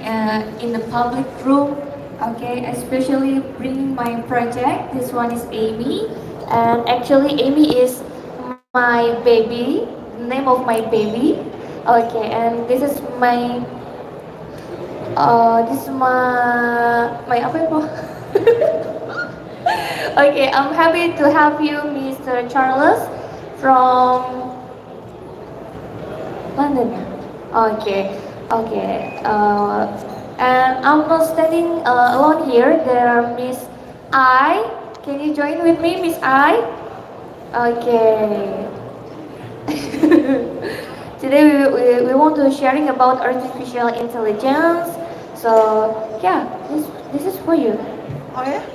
in the public room. Okay, especially bringing my project. This one is Aimee, and actually Aimee is my baby, the name of my baby. Okay, and this is my apa ya, bro? Okay, I'm happy to have you, Mr. Charles, from London. Okay, okay. And I'm not standing alone here. There are Miss I. Can you join with me, Miss I? Okay. Today we want to sharing about artificial intelligence. So yeah, this is for you. Oh yeah?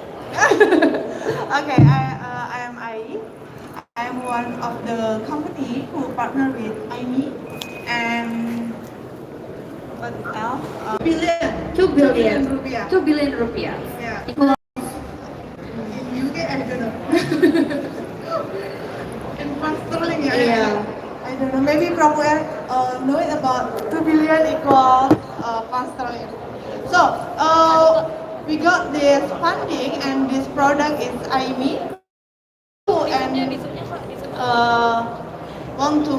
Okay, I am Ai. I am one of the company who partner with Aimee and what else? Billion. 2 billion. Rupiah. 2 billion rupiah. Yeah. Equal. In UK, I don't know. In pound sterling, yeah. Yeah. I don't know. Maybe Cromwell know it about 2 billion equal pound sterling. So we got this funding and this product is Aimee and want to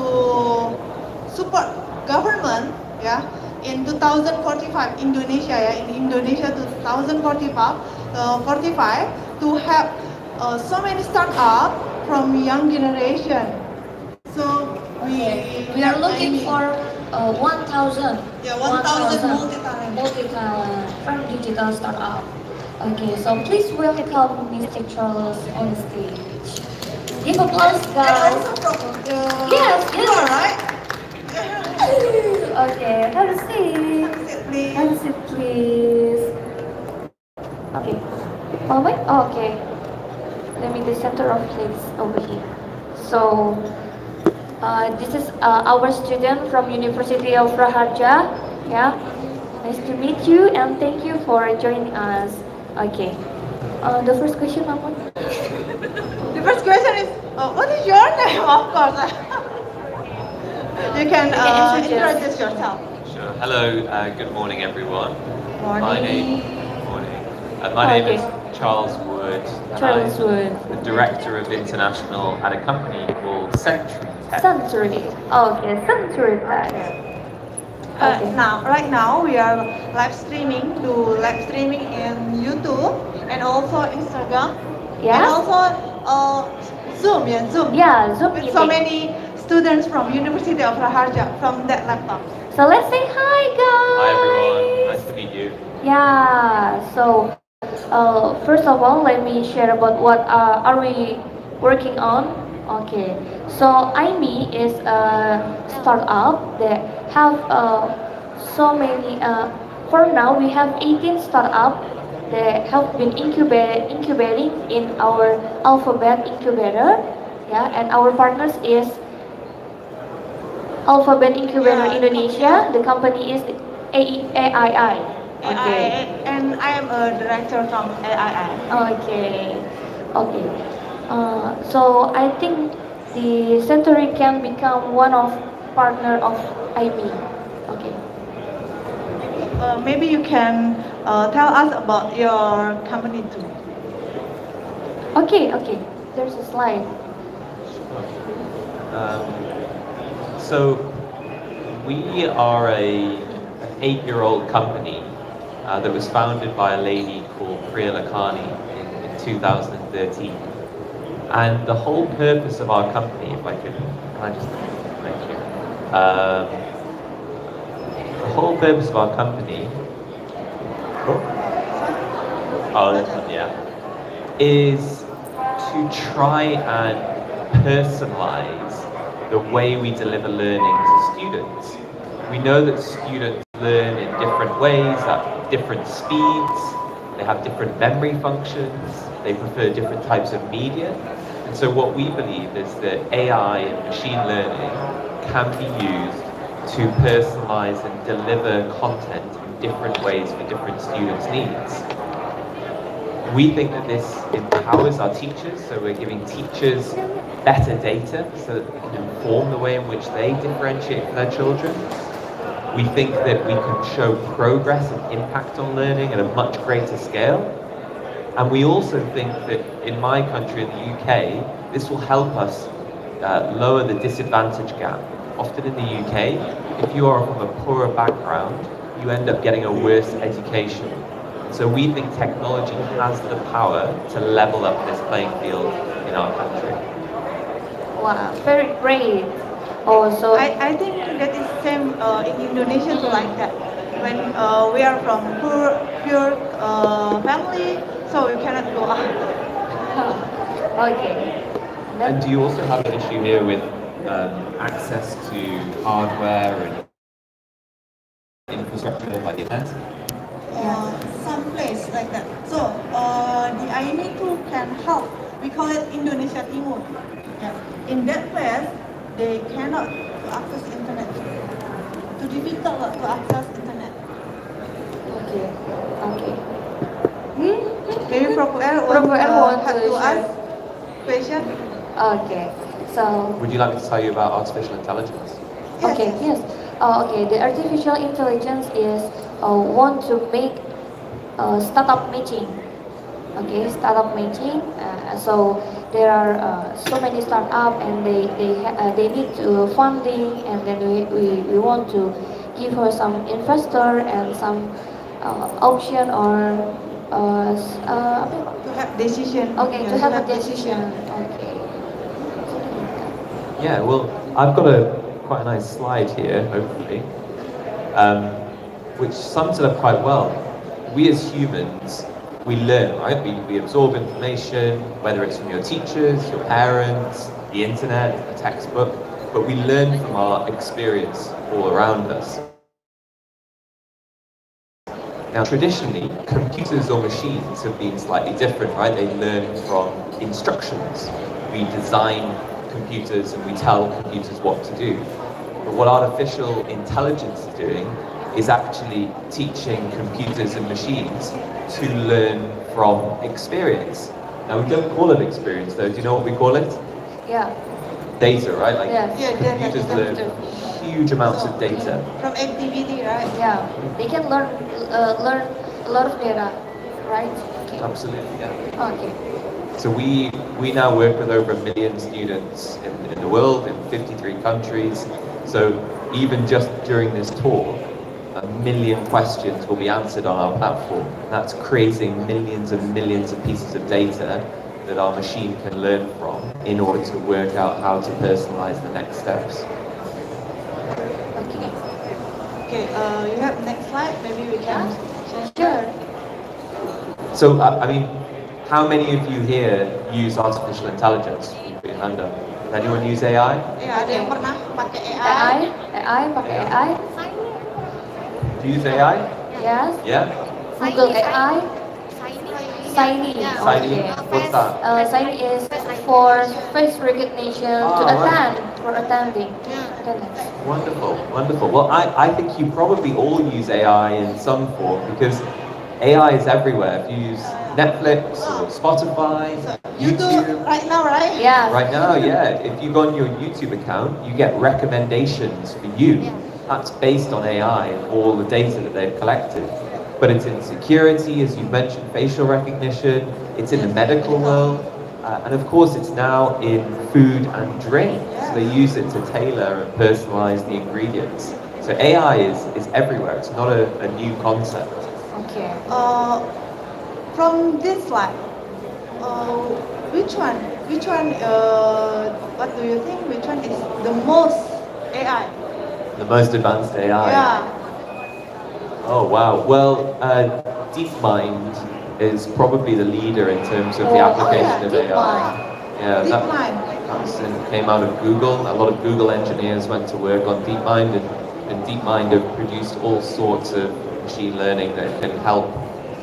support government, yeah, in 2045 Indonesia, yeah, in Indonesia 2045 to have so many startup from young generation. So We are looking for 1,000. Yeah, 1,000 multi-talent. Multi-talent from digital startup. Okay, so please welcome Mr. Charles on the stage. Give applause, And guys. also from Yes, you yes. are right. Okay, have a seat. Please. Have a seat, please. Okay. Oh, wait. Oh, okay. Let me the center of place over here. So, this is our student from University of Raharja. Yeah. Nice to meet you and thank you for joining us. Okay. The first question, Mahmoud. The first question is, what is your name? Of course. You can introduce yourself. Sure. Hello, good morning everyone. Morning. My name, morning. My name is Charles Wood. And Charles I'm Wood. the Director of International at a company called Century Tech. Century. Okay, Century Tech. Okay. Right now, we are live streaming in YouTube and also Instagram. Yeah? And also Zoom, yeah, Zoom. Yeah, Zoom With so meeting. many students from University of Raharja from that laptop. So let's say hi, guys. Hi everyone, nice to meet you. Yeah. So first of all, let me share about what are we working on. Okay. So Aimee is a startup that have so many. For now, we have 18 startup that have been incubating in our Alphabet incubator. Yeah, and our partners is Alphabet Incubator Yeah, Indonesia. The company is AII. Okay. And I am a director from AII. Okay. Okay. So I think the Century can become one of partner of IB. Okay. Maybe you can tell us about your company too. Okay. Okay. There's a slide. So we are an 8-year-old company that was founded by a lady called Priya Lakhani in 2013. And the whole purpose of our company, if I could, can I just, thank you. The whole purpose of our company, yeah, is to try and personalize the way we deliver learning to students. We know that students learn in different ways, at different speeds, they have different memory functions, they prefer different types of media. And so what we believe is that AI and machine learning can be used to personalize and deliver content in different ways for different students' needs. We think that this empowers our teachers, so we're giving teachers better data so that they can inform the way in which they differentiate for their children. We think that we can show progress and impact on learning at a much greater scale. And we also think that in my country, in the UK, this will help us lower the disadvantage gap. Often in the UK, if you are from a poorer background, you end up getting a worse education. So we think technology has the power to level up this playing field in our country. Wow, very great. Also, I think that is same in Indonesia too, like that. When we are from poor family, so we cannot go out. okay. And Then, do you also have an issue here with access to hardware and infrastructure by the internet? Some place like that. So the INI tool can help. We call it Indonesia Timur. Yeah. In that place, they cannot access internet. Too difficult to access internet. okay, okay. Maybe Prof. L Prof. L want have to to share. ask question. Okay, so Would you like me to tell you about artificial intelligence? Yes, okay, yes. yes. Okay, the artificial intelligence is want to make startup matching. Okay, startup matching. So there are so many startup and they need to funding, and then we want to give her some investor and some option or apa ya, Pak? To have decision. Okay, Yeah, to have a decision. Okay. Yeah, well, I've got quite a nice slide here, hopefully, which sums it up quite well. We as humans, we learn, right? We absorb information, whether it's from your teachers, your parents, the internet, a textbook, but we learn from our experience all around us. Now, traditionally, computers or machines have been slightly different, right? They learn from instructions. We design computers and we tell computers what to do. But what artificial intelligence is doing is actually teaching computers and machines to learn from experience. Now, we don't call it experience, though. Do you know what we call it? Yeah. Data, right? Like, Yes. Yeah, data, computers learn data. huge amounts of data. From activity, right? Yeah. They can learn a lot of data, right? Okay. Absolutely, yeah. Okay. So we now work with over 1 million students in the world, in 53 countries. So even just during this talk, 1 million questions will be answered on our platform. That's creating millions and millions of pieces of data that our machine can learn from in order to work out how to personalize the next steps. Okay. Okay, you have next slide. Maybe we can. Sure. So, I mean, how many of you here use artificial intelligence? Put your hand up. Does anyone use AI? Ya, ada yang pernah pakai AI? AI, pakai AI. Do you use AI? Yes. Yeah? Google AI. Signing. Signing. Okay. What's that? Signing is for face recognition to Ah, right. attend, for attending. Attendance. Wonderful, wonderful. Well, I think you probably all use AI in some form because AI is everywhere. If you use Netflix or Spotify, YouTube YouTube. right now, right? Yeah. Right now, yeah. If you go on your YouTube account, you get recommendations for you. That's based on AI and all the data that they've collected. But it's in security, as you mentioned, facial recognition. It's in the medical world. And of course, it's now in food and drink. So they use it to tailor and personalize the ingredients. So AI is everywhere. It's not a new concept. Okay. From this slide, which one? Which one? What do you think? Which one is the most AI? The most advanced AI. Yeah. Oh wow. Well, DeepMind is probably the leader in terms of the application of AI. Yeah, that came out of Google. A lot of Google engineers went to work on DeepMind, and DeepMind have produced all sorts of machine learning that can help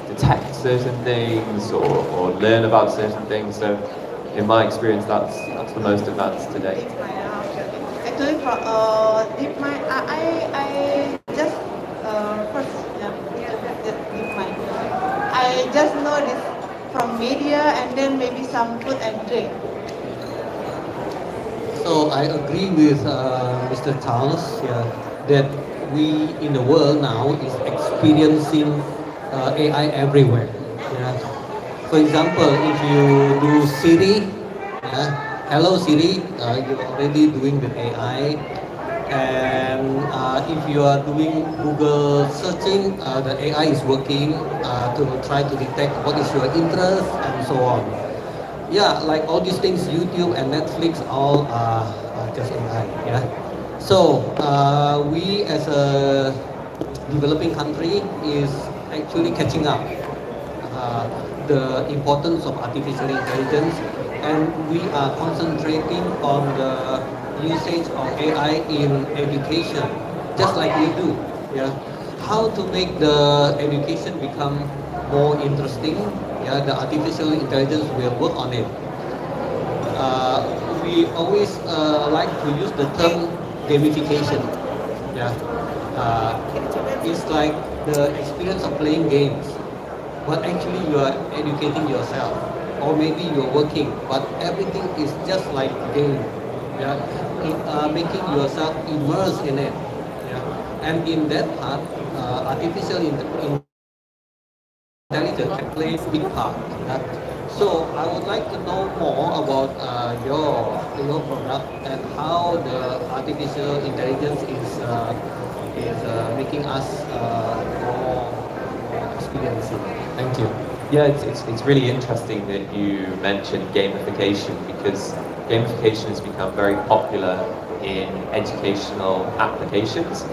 detect certain things or learn about certain things. So, in my experience, that's the most advanced today. Actually, for DeepMind, I just first DeepMind. I just know this from media and then maybe some food and drink. So I agree with Mr. Charles, yeah, that we in the world now is experiencing AI everywhere. Yeah. For example, if you do Siri, yeah, hello Siri, you're already doing with AI. And if you are doing Google searching, the AI is working to try to detect what is your interest and so on. Yeah, like all these things, YouTube and Netflix, all are just AI. Yeah. So we as a developing country is actually catching up uh, the importance of artificial intelligence, and we are concentrating on the usage of AI in education, just like you do. Yeah, how to make the education become more interesting. Yeah, the artificial intelligence will work on it. uh, we always like to use the term gamification. Yeah, it's like the experience of playing games, but actually you are educating yourself, or maybe you're working, but everything is just like game. Yeah, making yourself immersed in it. Yeah, and in that part, artificial intelligence can play a big part. Yeah. So I would like to know more about your product and how the artificial intelligence is making us more experiencing. Thank you. Yeah, it's really interesting that you mentioned gamification because gamification has become very popular in educational applications.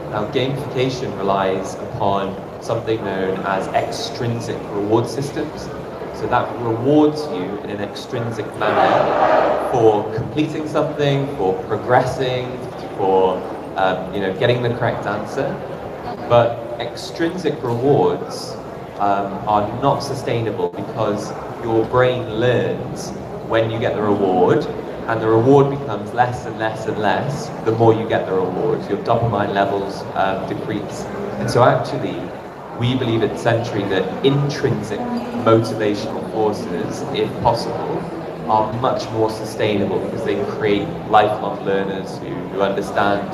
Now, gamification relies upon something known as extrinsic reward systems. So that rewards you in an extrinsic manner for completing something, for progressing, for getting the correct answer. But extrinsic rewards are not sustainable because your brain learns when you get the reward, and the reward becomes less and less and less the more you get the reward. Your dopamine levels decrease. And so actually, we believe at Century that intrinsic motivational forces, if possible, are much more sustainable because they create lifelong learners who understand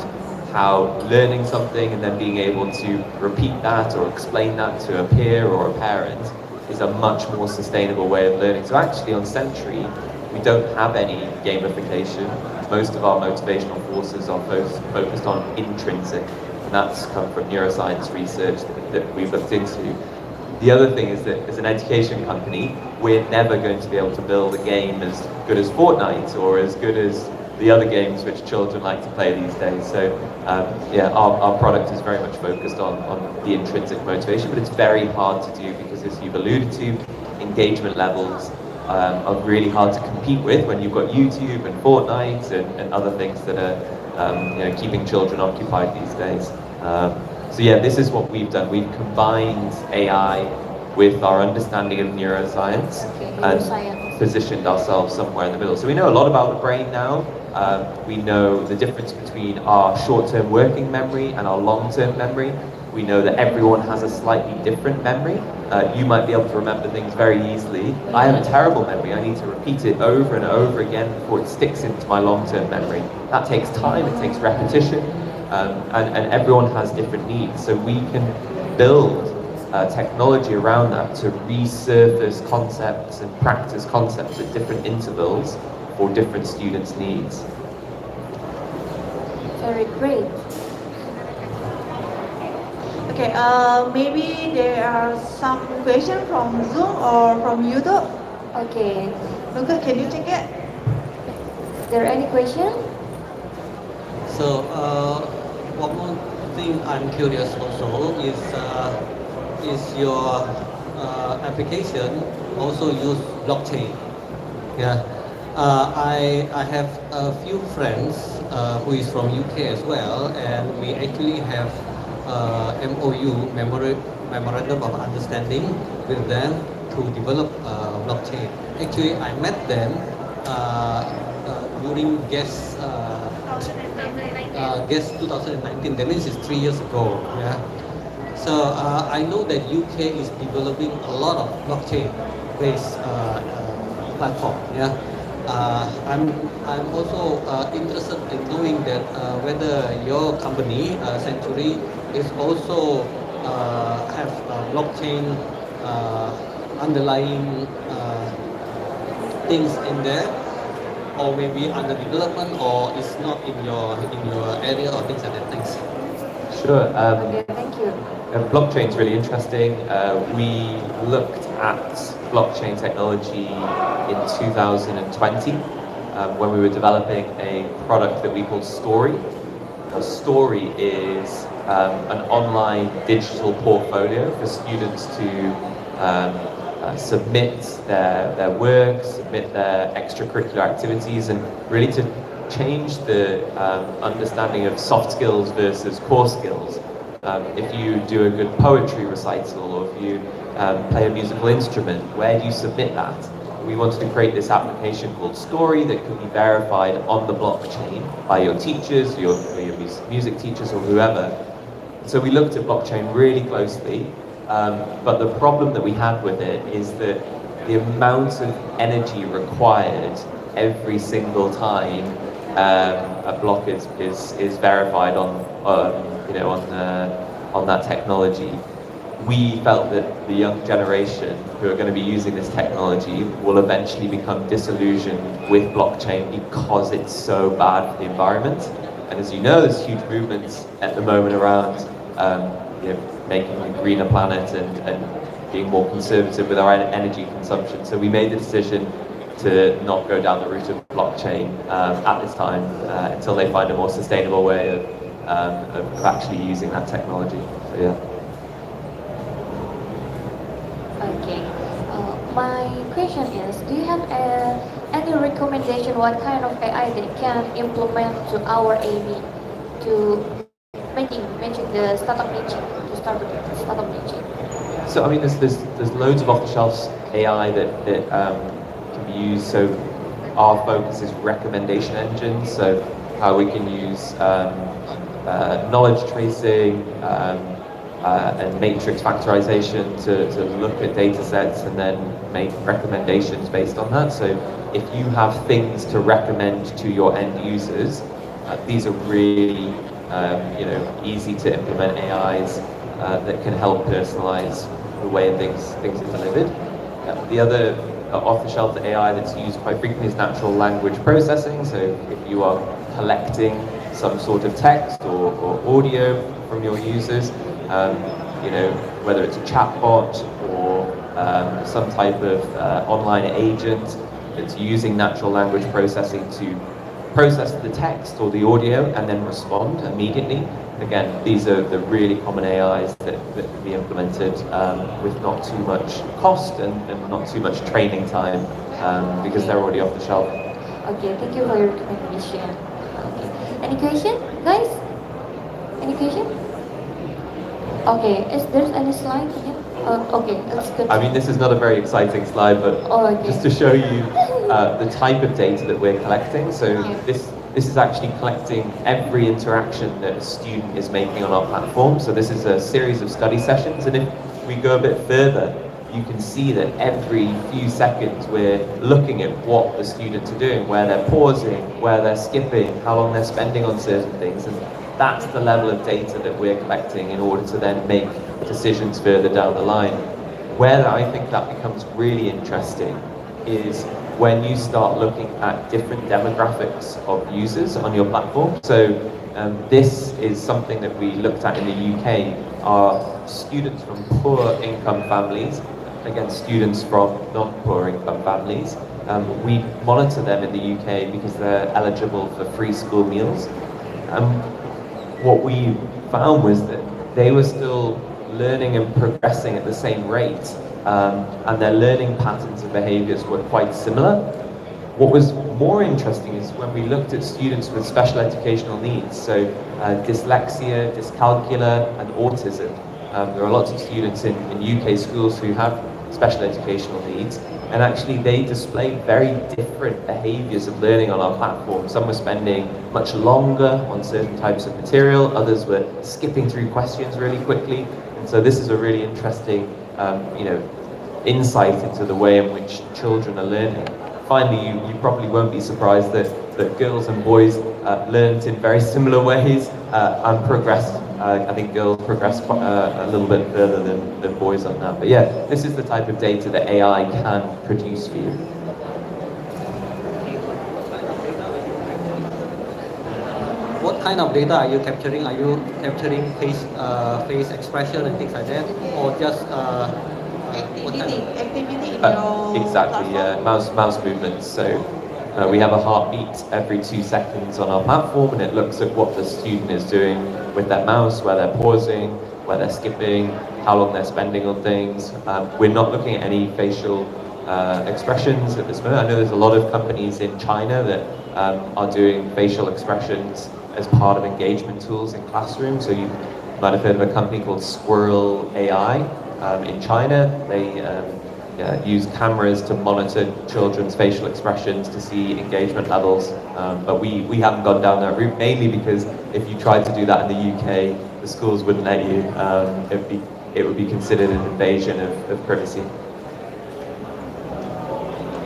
how learning something and then being able to repeat that or explain that to a peer or a parent is a much more sustainable way of learning. So actually on Century, we don't have any gamification. Most of our motivational forces are focused on intrinsic, and that's come from neuroscience research that we've looked into. The other thing is that as an education company, we're never going to be able to build a game as good as Fortnite or as good as the other games which children like to play these days. So yeah, our product is very much focused on the intrinsic motivation, but it's very hard to do because as you've alluded to, engagement levels are really hard to compete with when you've got YouTube and Fortnite and other things that are keeping children occupied these days. So yeah, this is what we've done. We've combined AI with our understanding of neuroscience and positioned ourselves somewhere in the middle. So we know a lot about the brain now. We know the difference between our short-term working memory and our long-term memory. We know that everyone has a slightly different memory. You might be able to remember things very easily. I have a terrible memory. I need to repeat it over and over again before it sticks into my long-term memory. That takes time, it takes repetition, and everyone has different needs. So we can build technology around that to resurface concepts and practice concepts at different intervals for different students' needs. Very great. Okay, maybe there are some questions from Zoom or from YouTube. Okay. Lucas, can you check it? Is there any question? So one more thing I'm curious also is your application also use blockchain? Yeah. I have a few friends who is from UK as well, and we actually have MOU, Memorandum of Understanding, with them to develop blockchain. Actually, I met them during Gess 2019. That means it's 3 years ago. Yeah. So I know that UK is developing a lot of blockchain-based platform. Yeah. I'm also interested in knowing that whether your company, Century, is also have blockchain uh, underlying things in there, or maybe under development, or it's not in your area, or things like that. Thanks. Sure. Okay, thank you. Blockchain's really interesting. We looked at blockchain technology in 2020 when we were developing a product that we call Story. A story is an online digital portfolio for students to submit their work, submit their extracurricular activities, and really to change the understanding of soft skills versus core skills. If you do a good poetry recital or if you play a musical instrument, where do you submit that? We wanted to create this application called Story that could be verified on the blockchain by your teachers, your music teachers or whoever. So we looked at blockchain really closely, but the problem that we had with it is that the amount of energy required every single time a block is verified on that technology. We felt that the young generation who are going to be using this technology will eventually become disillusioned with blockchain because it's so bad for the environment. And as you know, there's huge movements at the moment around making a greener planet and being more conservative with our energy consumption. So we made the decision to not go down the route of blockchain at this time until they find a more sustainable way of actually using that technology. So yeah. Okay. My question is, do you have any recommendation what kind of AI they can implement to our Aimee to making the startup niche to startup niche? So I mean, there's loads of off-the-shelf AI that can be used. So our focus is recommendation engines. So how we can use knowledge tracing and matrix factorization to look at data sets and then make recommendations based on that. So if you have things to recommend to your end users, these are really easy to implement AIs that can help personalize the way things are delivered. The other off-the-shelf AI that's used quite frequently is natural language processing. So if you are collecting some sort of text or audio from your users, whether it's a chatbot or some type of online agent that's using natural language processing to process the text or the audio and then respond immediately. Again, these are the really common AIs that can be implemented with not too much cost and not too much training time because they're already off the shelf. Okay, thank you for your recommendation. Okay. Any question, guys? Any question? Okay, is there any slide here? Okay, let's go. I mean, this is not a very exciting slide, but Okay. just to show you the type of data that we're collecting. So this is actually collecting every interaction that a student is making on our platform. So this is a series of study sessions, and if we go a bit further, you can see that every few seconds we're looking at what the students are doing, where they're pausing, where they're skipping, how long they're spending on certain things, and that's the level of data that we're collecting in order to then make decisions further down the line. Where I think that becomes really interesting is when you start looking at different demographics of users on your platform. So this is something that we looked at in the UK, are students from poor income families against students from non-poor income families. We monitor them in the UK because they're eligible for free school meals. What we found was that they were still learning and progressing at the same rate, and their learning patterns and behaviors were quite similar. What was more interesting is when we looked at students with special educational needs, so dyslexia, dyscalculia, and autism. There are lots of students in UK schools who have special educational needs, and actually they display very different behaviors of learning on our platform. Some were spending much longer on certain types of material, others were skipping through questions really quickly. And so this is a really interesting insight into the way in which children are learning. finally, you probably won't be surprised that girls and boys learned in very similar ways and progressed. I think girls progress quite, a little bit further than boys on that. But yeah, this is the type of data that AI can produce for you. What kind of data are you capturing? Are you capturing face expression and things like that, or just what kind of? Activity in your Exactly, yeah, mouse movements. So we have a heartbeat every 2 seconds on our platform, and it looks at what the student is doing with their mouse, where they're pausing, where they're skipping, how long they're spending on things. We're not looking at any facial expressions at this moment. I know there's a lot of companies in China that are doing facial expressions as part of engagement tools in classrooms. So you might have heard of a company called Squirrel AI in China. They use cameras to monitor children's facial expressions to see engagement levels. But we haven't gone down that route, mainly because if you tried to do that in the UK, the schools wouldn't let you. It would be considered an invasion of privacy.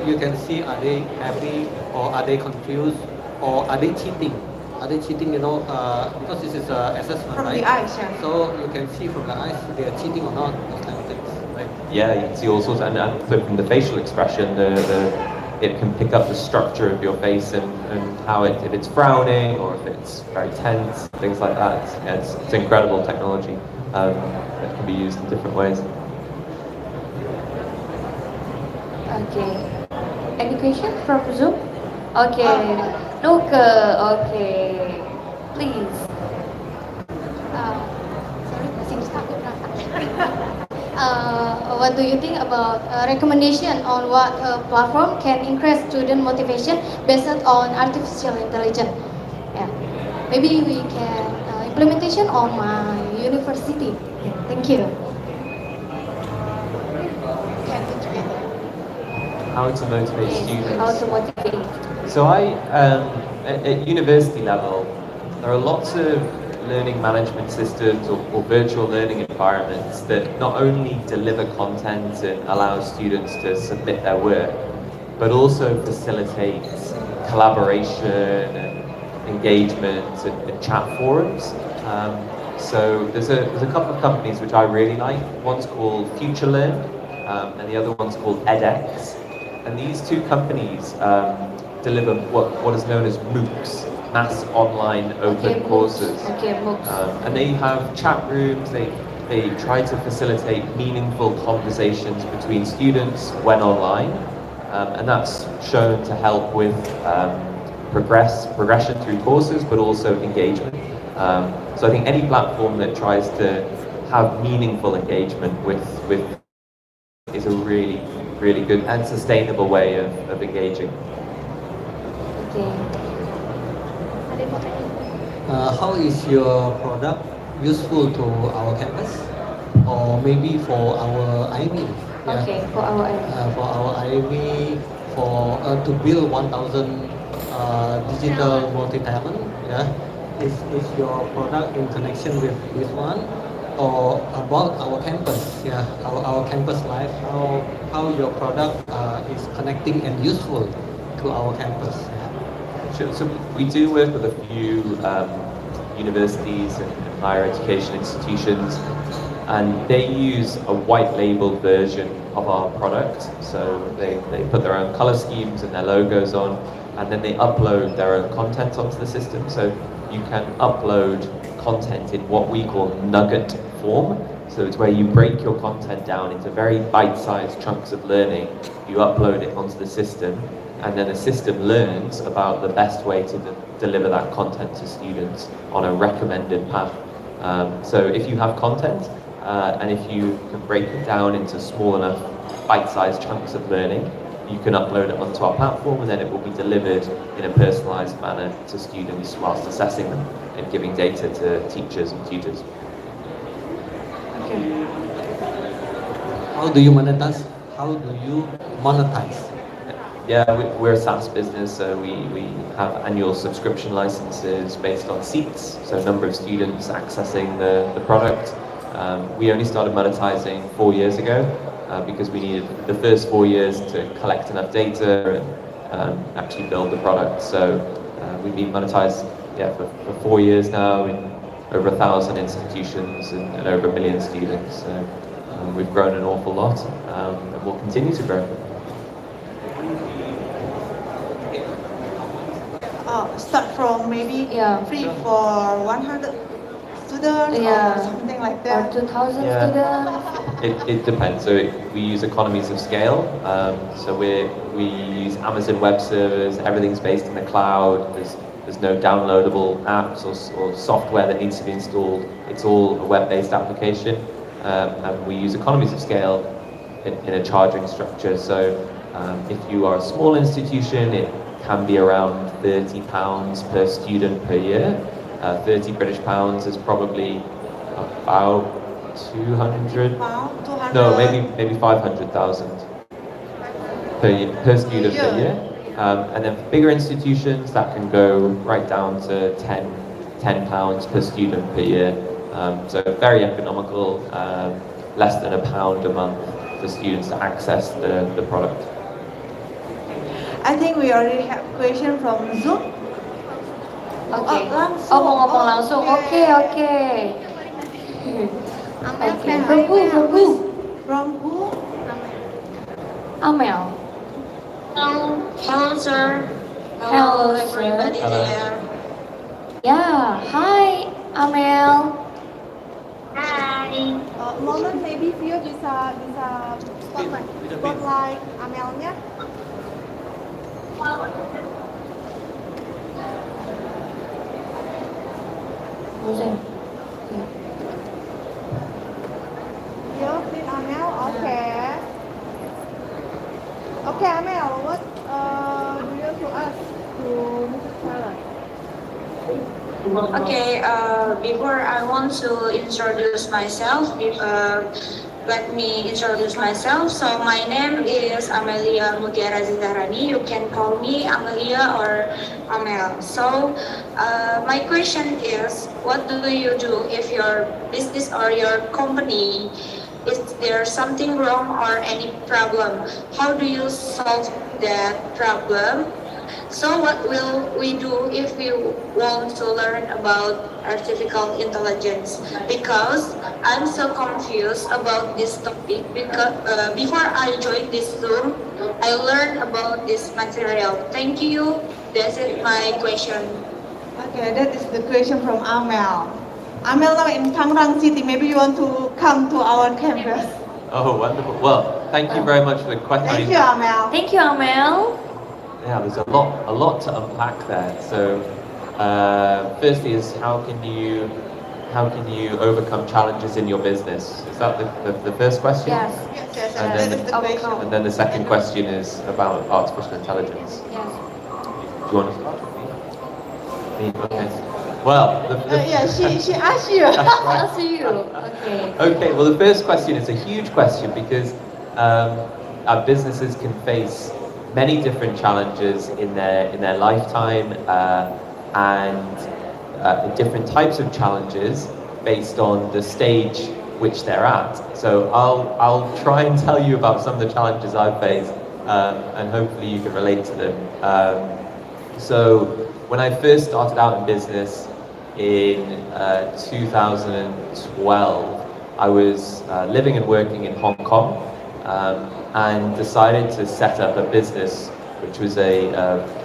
You can see, are they happy or are they confused or are they cheating? Are they cheating? Because this is an assessment, from right? the eyes, yeah. So you can see from the eyes if they are cheating or not. Those kind of things, right? Yeah, you can see all sorts, and so from the facial expression, it can pick up the structure of your face and how if it's frowning or if it's very tense, things like that. It's incredible technology that can be used in different ways. Okay. Any question from Zoom? Okay. Look, okay. Please. Sorry, masih takut what do you think about recommendation on what platform can increase student motivation based on artificial intelligence? Yeah, maybe we can implementation on my university. Yeah, thank you. How to motivate students. How to motivate. So at university level, there are lots of learning management systems or virtual learning environments that not only deliver content and allow students to submit their work, but also facilitate collaboration and engagement and chat forums. So there's a couple of companies which I really like. One's called FutureLearn, and the other one's called edX. And these two companies deliver what is known as MOOCs, mass online open courses. Okay, MOOCs. And they have chat rooms, they try to facilitate meaningful conversations between students when online. And that's shown to help with progression through courses, but also engagement. So I think any platform that tries to have meaningful engagement with is a really good and sustainable way of engaging. Okay. How is your product useful to our campus or maybe for our Aimee? Yeah. Okay, for our For our Aimee, to build 1,000 digital multi-talent, yeah, is your product in connection with this one or about our campus, yeah, our campus life, how your product is connecting and useful to our campus. Yeah. Sure. So we do work with a few universities and higher education institutions, and they use a white labeled version of our product. So they put their own color schemes and their logos on, and then they upload their own content onto the system. So you can upload content in what we call nugget form. So it's where you break your content down into very bite-sized chunks of learning. You upload it onto the system, and then the system learns about the best way to deliver that content to students on a recommended path. So if you have content, and if you can break it down into small enough bite-sized chunks of learning, you can upload it onto our platform, and then it will be delivered in a personalized manner to students whilst assessing them and giving data to teachers and tutors. Okay. How do you monetize? How do you monetize? Yeah, we're a SaaS business, so we have annual subscription licenses based on seats, so number of students accessing the product. We only started monetizing 4 years ago because we needed the first 4 years to collect enough data and actually build the product. So we've been monetized for 4 years now in over 1,000 institutions and over 1 million students. So we've grown an awful lot, and we'll continue to grow. Start from maybe Yeah. free for 100 students Yeah. or something like Or that. 2,000 Yeah. students. It depends. So we use economies of scale. So we use Amazon Web Servers. Everything's based in the cloud. There's no downloadable apps or software that needs to be installed. It's all a web-based application, and we use economies of scale in a charging structure. So if you are a small institution, it can be around £30 per student per year. 30 British pounds is probably about 200. Pound, 200. No, maybe 500,000 per student per year. And then for bigger institutions, that can go right down to £10 per student per year. So very economical, less than £1 a month for students to access the product. I think we already have question from Zoom. Oke. Langsung. Oh, mau ngomong langsung. Oke, oke. Oke. From who? From who? From who? Amel. Hello, sir. Hello, sir. everybody Hello. there. Yeah. Hi, Amel. Hi. Moment maybe view bisa spotlight Amelnya. Bosan. You see Amel? Okay. Okay, Amel, what do you to us to Mrs. Taylor? Okay, before I want to introduce myself, let me introduce myself. So my name is Amelia Mutiara Zaharani. You can call me Amelia or Amel. So my question is, what do you do if your business or your company is there something wrong or any problem? How do you solve that problem? So what will we do if we want to learn about artificial intelligence? Because I'm so confused about this topic because before I joined this Zoom, I learned about this material. Thank you. That's it, my question. Okay, that is the question from Amel. Amel now in Tangerang City. Maybe you want to come to our campus. Oh, wonderful. Well, thank you very much for the question. Thank you, Amel. Thank you, Amel. Yeah, there's a lot to unpack there. So, firstly, is how can you overcome challenges in your business? Is that the first question? Yes. Yes, And that then- is the question. And then the second question is about artificial intelligence. Yes. Do you want to start? Me? Okay. Well, Yeah, she asked you. That's right. I'll see you. Okay. Okay, well, the first question is a huge question because our businesses can face many different challenges in their lifetime and different types of challenges based on the stage which they're at. So I'll try and tell you about some of the challenges I've faced and hopefully you can relate to them. So when I first started out in business in 2012, I was living and working in Hong Kong and decided to set up a business which was a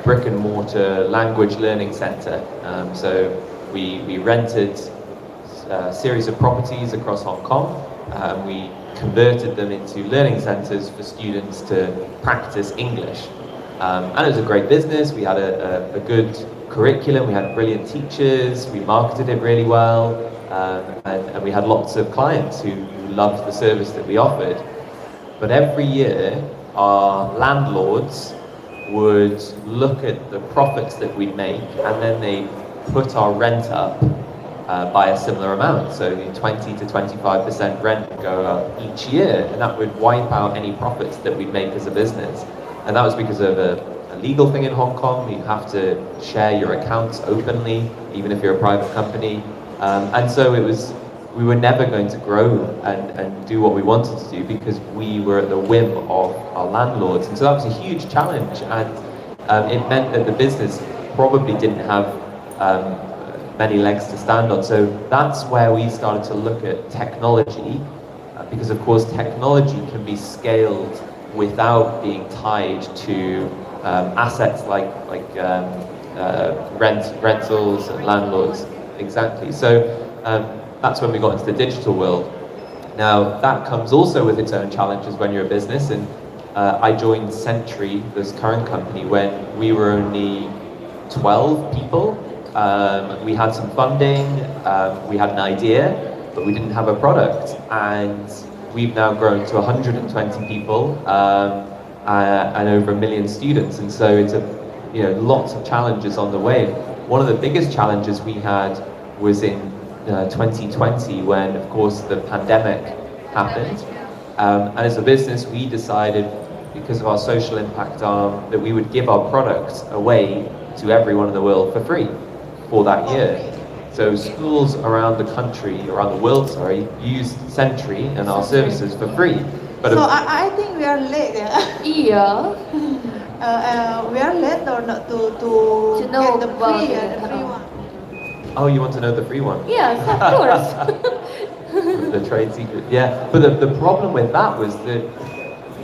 brick and mortar language learning center. So we rented a series of properties across Hong Kong and we converted them into learning centers for students to practice English. And it was a great business. We had a good curriculum, we had brilliant teachers, we marketed it really well, and we had lots of clients who loved the service that we offered. But every year, our landlords would look at the profits that we'd make and then they put our rent up by a similar amount. So 20 to 25% rent would go up each year and that would wipe out any profits that we'd make as a business. And that was because of a legal thing in Hong Kong. You have to share your accounts openly, even if you're a private company. And so we were never going to grow and do what we wanted to do because we were at the whim of our landlords. And so that was a huge challenge. And it meant that the business probably didn't have um, many legs to stand on. So that's where we started to look at technology, because of course technology can be scaled without being tied to assets like rentals and landlords. Exactly. So that's when we got into the digital world. Now, that comes also with its own challenges when you're a business, and I joined Century, this current company, when we were only 12 people. We had some funding, we had an idea, but we didn't have a product, and we've now grown to 120 people and over 1 million students, and so it's lots of challenges on the way. One of the biggest challenges we had was in 2020 when, of course, the pandemic happened. And as a business, we decided, because of our social impact arm, that we would give our products away to everyone in the world for free for that year. So schools around the country, around the world, sorry, used Century and our services for free. But So I think we are late. Yeah. Iya. We are late or not To know get the about free, it, the free one. oh, you want to know the free one? Yes, of course. The trade secret, yeah. But the problem with that was that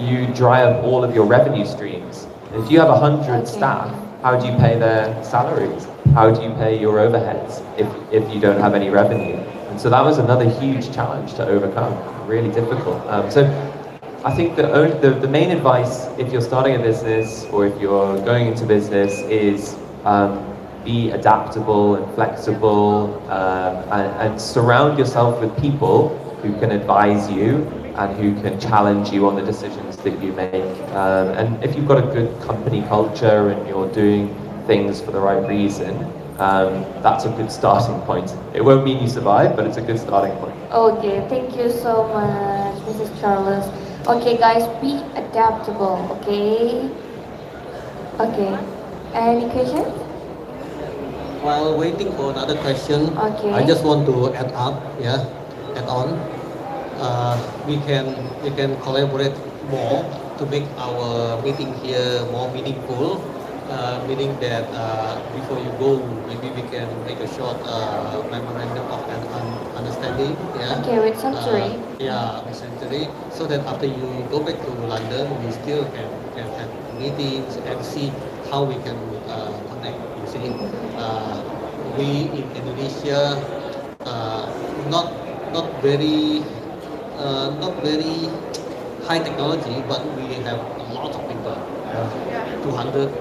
you dry up all of your revenue streams. If you have 100 staff, how do you pay their salaries? How do you pay your overheads if you don't have any revenue? And so that was another huge challenge to overcome, really difficult. So I think the main advice if you're starting a business or if you're going into business is be adaptable and flexible, and surround yourself with people who can advise you and who can challenge you on the decisions that you make. And if you've got a good company culture and you're doing things for the right reason, that's a good starting point. It won't mean you survive, but it's a good starting point. Okay, thank you so much, Mrs. Charles. Okay, guys, be adaptable. Okay. Okay. Any questions? While waiting for another question, Okay. I just want to add up, yeah, add on. We can collaborate more to make our meeting here more meaningful. Meaning that before you go, maybe we can make a short memorandum of understanding. Yeah. Okay, with Century. Yeah, with Century, so that after you go back to London, we still can have meetings and see how we can connect. You see, we in Indonesia, not not very high technology, but we have a lot of people, 200,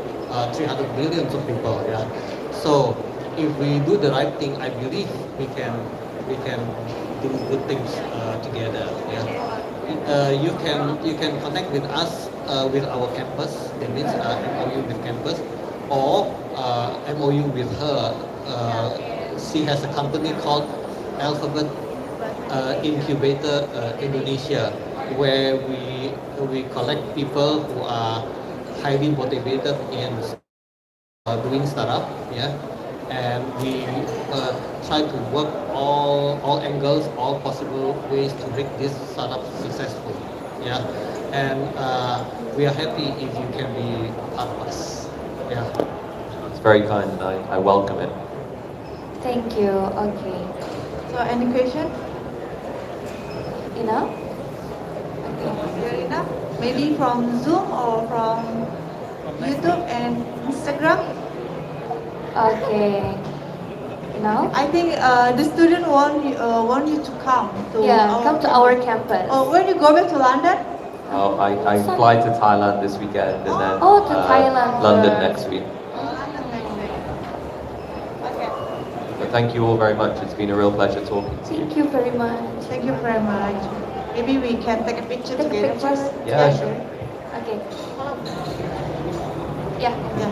300 millions of people. Yeah. So if we do the right thing, I believe we can do good things together. Yeah. You can connect with us with our campus. That means MOU with campus, or MOU with her. She has a company called Alphabet Incubator Indonesia, where we collect people who are highly motivated in doing startup, yeah, and we try to work all angles, all possible ways to make this startup successful, yeah, and we are happy if you can be part of us, yeah. It's very kind, and I welcome it. Thank you. Okay. So any question? Enough? Clear enough? Maybe from Zoom or from YouTube and Instagram? Okay. Enough? I think the student want you to come to Yeah, come to our campus. Oh, when you go back to London? Oh, I fly to Thailand this weekend and then Oh, to Thailand London first. next week. London next week. Okay. But thank you all very much. It's been a real pleasure talking to you. Thank you very much. Thank you very much. Maybe we can take a picture Take a together picture. first. Yeah, sure. Okay. Yeah. Yeah.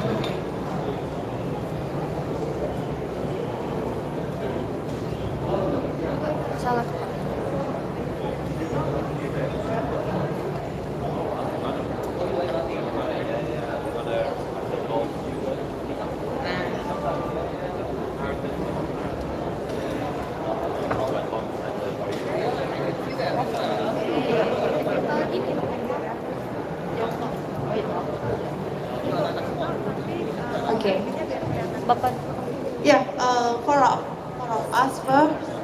Salah. Yeah, for us first.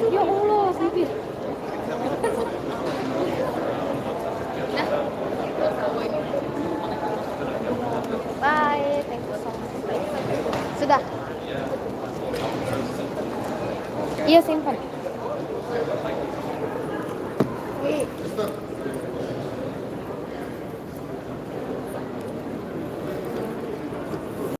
Ya Allah, bibir. Bye, thank you so much. Sudah. Iya, simpan. Wih.